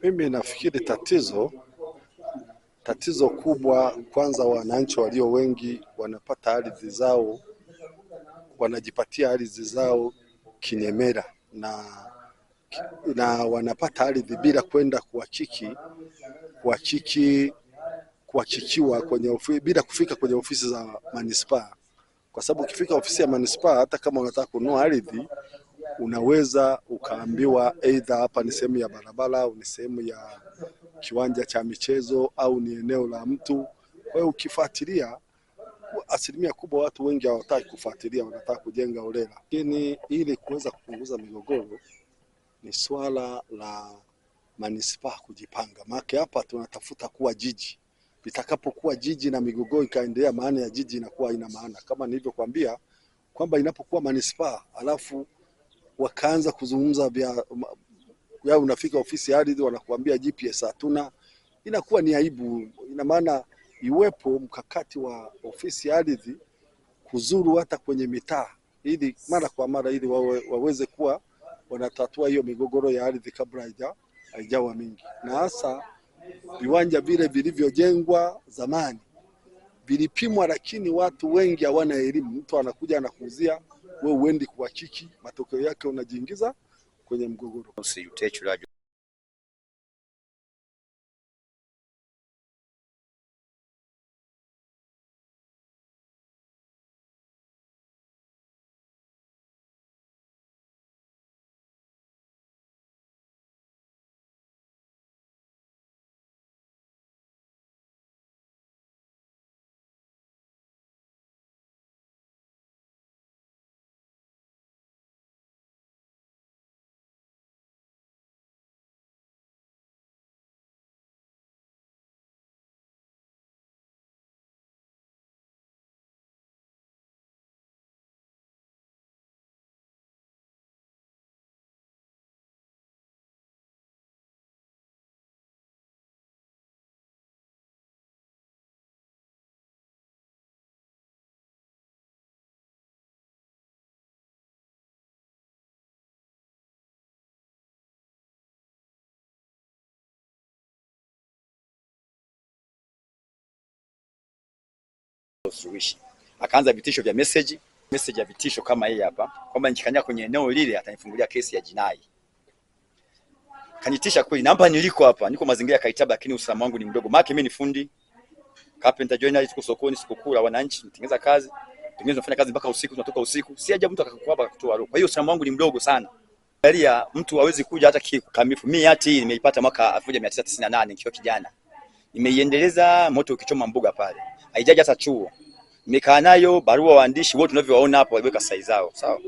Mimi nafikiri tatizo kubwa kwanza, wananchi walio wengi wanapata ardhi zao, wanajipatia ardhi zao kinyemera na wanapata ardhi bila kwenda kuhakikiwa bila kufika kwenye ofisi za manispaa, kwa sababu ukifika ofisi ya manispaa, hata kama unataka kununua ardhi, unaweza ukaambiwa aidha hapa ni sehemu ya barabara au ni sehemu ya kiwanja cha michezo au ni eneo la mtu. Kwa hiyo ukifuatilia, asilimia kubwa watu wengi hawataki kufuatilia, wanataka kujenga holela. Lakini ili kuweza kupunguza migogoro ni swala la manispaa kujipanga, maana hapa tunatafuta kuwa jiji. Litakapokuwa jiji na migogoro ikaendelea, maana ya jiji inakuwa haina maana. Kama nilivyokuambia kwamba inapokuwa manispaa alafu wakaanza kuzungumza ya unafika ofisi ya ardhi wanakuambia GPS hatuna, inakuwa ni aibu. Ina maana iwepo mkakati wa ofisi ya ardhi kuzuru hata kwenye mitaa, ili mara kwa mara, ili waweze kuwa wanatatua hiyo migogoro ya ardhi kabla haijawa mingi. Na hasa viwanja vile vilivyojengwa zamani vilipimwa, lakini watu wengi hawana elimu. Mtu anakuja anakuuzia, wewe uendi kuhakiki, matokeo yake unajiingiza kwenye mgogoro. Akaanza vitisho vya message ya vitisho kama hii hapa, kwamba nikikanya kwenye eneo lile atanifungulia kesi ya jinai. Kanitisha kweli, namba niliko hapa, niko mazingira ya Kaitaba, lakini usalama wangu ni mdogo. Maana mimi ni fundi carpenter joiner, tuko sokoni, sikukula wananchi, nitengeneza kazi, tunafanya kazi mpaka usiku, tunatoka usiku. Si ajabu mtu akakuapa akakutoa roho. Kwa hiyo usalama wangu ni mdogo sana. Angalia, mtu hawezi kuja hata kikamilifu. Mimi hati hii nimeipata mwaka 1998 nikiwa kijana. Nimeiendeleza moto ukichoma mbuga pale. Haijaja hata chuo. Nimekaa nayo, barua waandishi wote tunavyowaona hapo waliweka sahihi zao, sawa?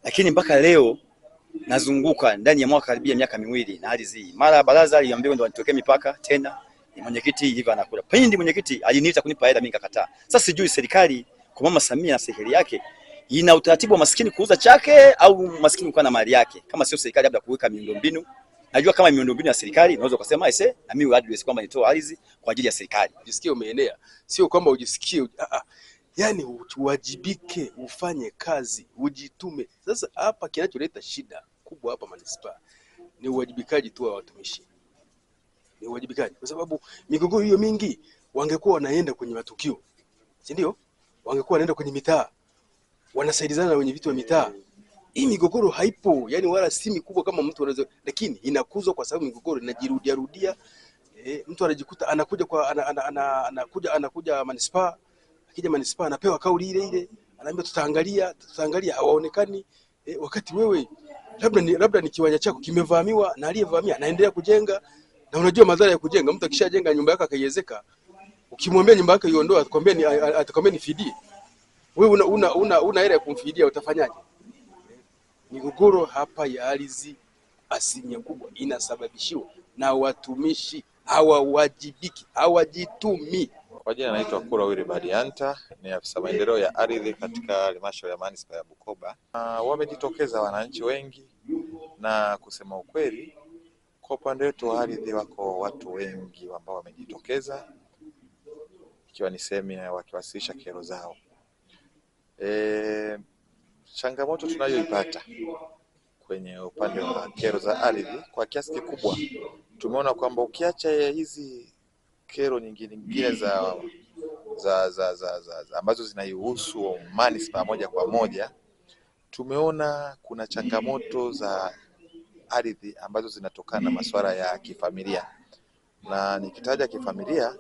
Lakini mpaka leo nazunguka ndani ya mwaka karibia miaka miwili na hali hii. Mara baraza aliambiwa ndo wanitokee mipaka tena, ni mwenyekiti hivi anakula. Pindi mwenyekiti aliniita kunipa hela, mimi nikakataa. Sasa sijui serikali kwa Mama Samia na serikali yake ina utaratibu wa maskini kuuza chake au maskini kuwa na mali yake. Kama sio serikali labda kuweka miundombinu. Najua kama miundombinu ya serikali unaweza kusema na mimi address kwamba nitoa ardhi kwa ajili ya serikali. Ujisikie umeenea, sio kwamba ujisikie yani uwajibike, ufanye kazi, ujitume. Sasa hapa kinacholeta shida kubwa hapa manispaa ni uwajibikaji tu wa watumishi. Ni uwajibikaji, kwa sababu migogoro hiyo mingi wangekuwa wanaenda kwenye matukio, si ndio? Wangekuwa wanaenda kwenye mitaa, wanasaidizana na wenye vitu wa mitaa. Hii migogoro haipo, yani wala si mikubwa kama mtu anaweza, lakini inakuzwa kwa sababu migogoro inajirudia rudia. Mtu anajikuta anakuja manispaa, akija manispaa anapewa kauli ile ile, anaambia tutaangalia, hawaonekani. Wakati wewe labda ni kiwanja chako kimevamiwa na aliyevamia anaendelea kujenga, na unajua madhara ya kujenga. Mtu akishajenga nyumba yake akaiezeka, ukimwambia nyumba yake iondoe, atakwambia nifidie. Wewe una hela ya kumfidia, utafanyaje? Migogoro hapa ya ardhi asilimia kubwa inasababishiwa na watumishi hawawajibiki, hawajitumi. Kwa jina naitwa Kura Wilibard Anta, ni afisa maendeleo ya ardhi katika halmashauri ya manispaa ya Bukoba. Wamejitokeza wananchi wengi, na kusema ukweli kwa upande wetu wa ardhi wako watu wengi ambao wamejitokeza, ikiwa ni sehemu ya wakiwasilisha kero zao. Changamoto tunayoipata kwenye upande wa kero za ardhi kwa kiasi kikubwa. Tumeona kwamba ukiacha hizi kero nyingine za ambazo zinaihusu manispaa moja kwa moja, tumeona kuna changamoto za ardhi ambazo zinatokana na masuala ya kifamilia, na nikitaja kifamilia,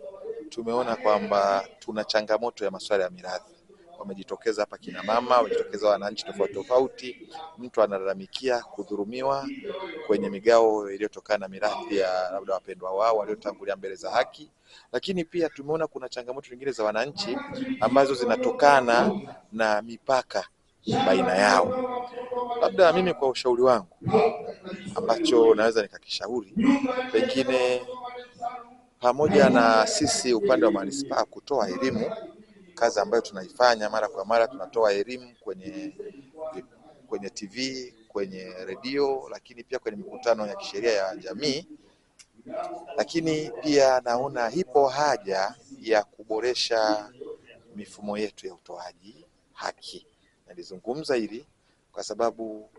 tumeona kwamba tuna changamoto ya masuala ya mirathi. Wamejitokeza hapa kina mama, wamejitokeza wananchi tofauti tofauti, mtu analalamikia kudhulumiwa kwenye migao iliyotokana na mirathi ya labda wapendwa wao waliotangulia mbele za haki. Lakini pia tumeona kuna changamoto nyingine za wananchi ambazo zinatokana na mipaka baina yao. Labda mimi kwa ushauri wangu ambacho naweza nikakishauri, pengine pamoja na sisi upande wa manispaa kutoa elimu, kazi ambayo tunaifanya mara kwa mara, tunatoa elimu kwenye TV, kwenye redio, lakini pia kwenye mikutano ya kisheria ya jamii. Lakini pia naona ipo haja ya kuboresha mifumo yetu ya utoaji haki. Nalizungumza hili kwa sababu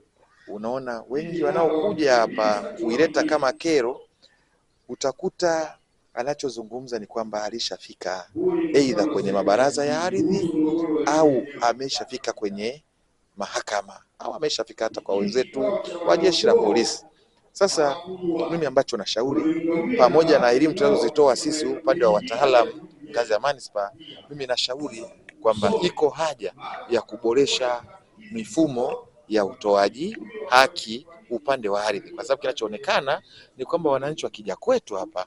unaona wengi wanaokuja hapa kuileta kama kero, utakuta anachozungumza ni kwamba alishafika aidha kwenye mabaraza ya ardhi au ameshafika kwenye mahakama au ameshafika hata kwa wenzetu wa jeshi la polisi. Sasa mimi ambacho nashauri, pamoja na elimu tunazozitoa sisi upande wa wataalamu ngazi ya manispaa, mimi nashauri kwamba iko haja ya kuboresha mifumo ya utoaji haki upande wa ardhi, kwa sababu kinachoonekana ni kwamba wananchi wakija kwetu hapa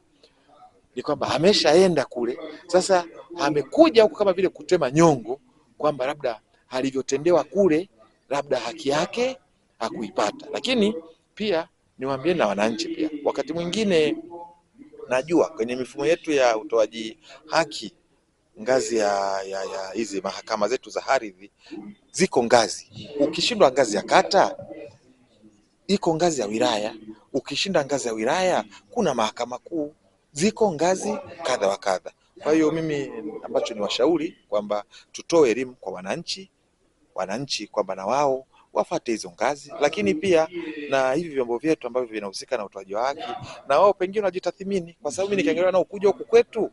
ni kwamba ameshaenda kule, sasa amekuja huku kama vile kutema nyongo, kwamba labda alivyotendewa kule labda haki yake hakuipata. Lakini pia niwaambie na wananchi pia, wakati mwingine najua kwenye mifumo yetu ya utoaji haki ngazi ya hizi mahakama zetu za ardhi ziko ngazi. Ukishindwa ngazi ya kata, iko ngazi ya wilaya. Ukishinda ngazi ya wilaya, kuna mahakama kuu. Ziko ngazi kadha wa kadha. Kwa hiyo mimi ambacho ni washauri kwamba tutoe elimu kwa wananchi kwamba na wao wafuate hizo ngazi, lakini pia na hivi vyombo vyetu ambavyo vinahusika na utoaji wa haki, na wao pengine wajitathmini, kwa sababu mimi nikiangalia nao kuja huku kwetu,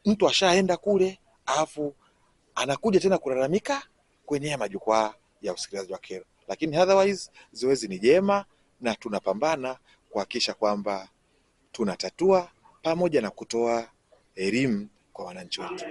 mtu ashaenda kule alafu anakuja tena kulalamika kwenye majukwaa ya usikilizaji wa kero. Lakini otherwise zoezi ni jema na tunapambana kuhakikisha kwamba tunatatua pamoja na kutoa elimu kwa wananchi wetu.